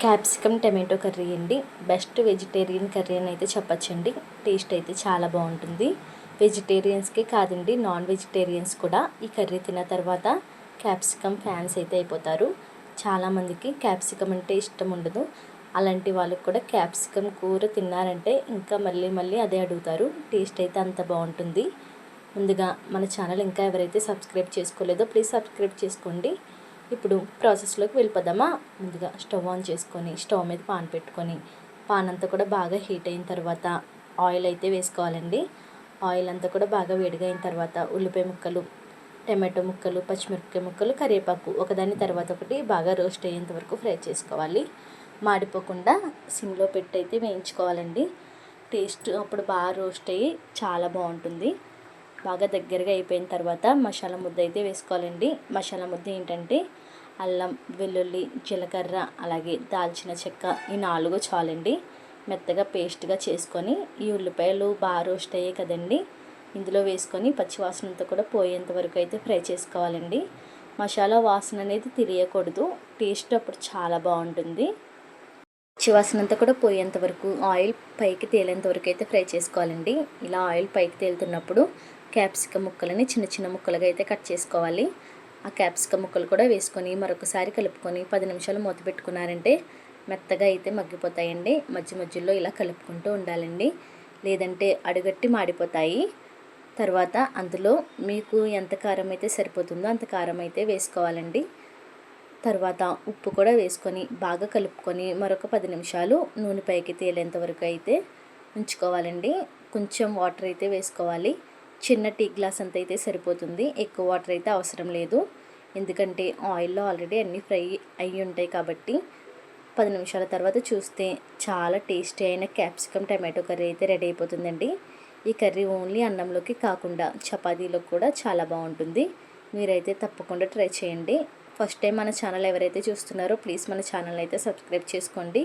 Capsicum tomato curry అండి. Best vegetarian curry అని అయితే చెప్పచ్చండి. టేస్ట్ అయితే చాలా బాగుంటుంది. వెజిటేరియన్స్కే కాదండి, నాన్ వెజిటేరియన్స్ కూడా ఈ కర్రీ తిన్న తర్వాత క్యాప్సికమ్ ఫ్యాన్స్ అయితే అయిపోతారు. చాలామందికి క్యాప్సికమ్ అంటే ఇష్టం ఉండదు. అలాంటి వాళ్ళకి కూడా క్యాప్సికమ్ కూర తిన్నారంటే ఇంకా మళ్ళీ మళ్ళీ అదే అడుగుతారు. టేస్ట్ అయితే అంత బాగుంటుంది. ముందుగా మన ఛానల్ ఇంకా ఎవరైతే సబ్స్క్రైబ్ చేసుకోలేదో ప్లీజ్ సబ్స్క్రైబ్ చేసుకోండి. ఇప్పుడు ప్రాసెస్లోకి వెళ్ళిపోదామా. ముందుగా స్టవ్ ఆన్ చేసుకొని స్టవ్ మీద పాన్ పెట్టుకొని పాన్ అంతా కూడా బాగా హీట్ అయిన తర్వాత ఆయిల్ అయితే వేసుకోవాలండి. ఆయిల్ అంతా కూడా బాగా వేడిగా అయిన తర్వాత ఉల్లిపాయ ముక్కలు, టమాటో ముక్కలు, పచ్చిమిరపకాయ ముక్కలు, కరివేపాకు ఒకదాని తర్వాత ఒకటి బాగా రోస్ట్ అయ్యేంత వరకు ఫ్రై చేసుకోవాలి. మాడిపోకుండా సిమ్లో పెట్టి అయితే వేయించుకోవాలండి. టేస్ట్ అప్పుడు బాగా రోస్ట్ అయ్యి చాలా బాగుంటుంది. బాగా దగ్గరగా అయిపోయిన తర్వాత మసాలా ముద్ద అయితే వేసుకోవాలండి. మసాలా ముద్ద ఏంటంటే అల్లం, వెల్లుల్లి, జీలకర్ర, అలాగే దాల్చిన చెక్క, ఈ 4 చాలండి. మెత్తగా పేస్ట్గా చేసుకొని ఈ ఉల్లిపాయలు బాగా రోస్ట్ అయ్యాయి కదండి, ఇందులో వేసుకొని పచ్చివాసనతో కూడా పోయేంత వరకు అయితే ఫ్రై చేసుకోవాలండి. మసాలా వాసన అనేది తెలియకూడదు. టేస్ట్ అప్పుడు చాలా బాగుంటుంది. పచ్చివాసన అంతా కూడా పోయేంత వరకు ఆయిల్ పైకి తేలేంత వరకు అయితే ఫ్రై చేసుకోవాలండి. ఇలా ఆయిల్ పైకి తేలుతున్నప్పుడు క్యాప్సికమ్ ముక్కలని చిన్న చిన్న ముక్కలుగా అయితే కట్ చేసుకోవాలి. ఆ క్యాప్సికమ్ ముక్కలు కూడా వేసుకొని మరొకసారి కలుపుకొని 10 నిమిషాలు మూత పెట్టుకున్నారంటే మెత్తగా అయితే మగ్గిపోతాయండి. మధ్య మధ్యలో ఇలా కలుపుకుంటూ ఉండాలండి, లేదంటే అడుగట్టి మాడిపోతాయి. తర్వాత అందులో మీకు ఎంత కారం అయితే సరిపోతుందో అంత కారం అయితే వేసుకోవాలండి. తర్వాత ఉప్పు కూడా వేసుకొని బాగా కలుపుకొని మరొక 10 నిమిషాలు నూనె పైకి తేలేంత వరకు అయితే ఉంచుకోవాలండి. కొంచెం వాటర్ అయితే వేసుకోవాలి. చిన్న టీ గ్లాస్ అంత అయితే సరిపోతుంది. ఎక్కువ వాటర్ అయితే అవసరం లేదు, ఎందుకంటే ఆయిల్లో ఆల్రెడీ అన్నీ ఫ్రై అయ్యి ఉంటాయి కాబట్టి. 10 నిమిషాల తర్వాత చూస్తే చాలా టేస్టీ అయిన క్యాప్సికమ్ టమాటో కర్రీ అయితే రెడీ అయిపోతుందండి. ఈ కర్రీ ఓన్లీ అన్నంలోకి కాకుండా చపాతీలోకి కూడా చాలా బాగుంటుంది. మీరైతే తప్పకుండా ట్రై చేయండి. ఫస్ట్ టైం మన ఛానల్ ఎవరైతే చూస్తున్నారో ప్లీజ్ మన ఛానల్ అయితే సబ్స్క్రైబ్ చేసుకోండి.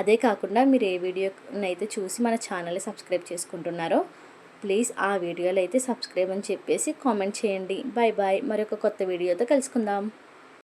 అదే కాకుండా మీరు ఏ వీడియోనైతే చూసి మన ఛానల్ని సబ్స్క్రైబ్ చేసుకుంటున్నారో ప్లీజ్ ఆ వీడియోలో అయితే సబ్స్క్రైబ్ అని చెప్పేసి కామెంట్ చేయండి. Bye bye. మరొక కొత్త వీడియోతో కలుసుకుందాం.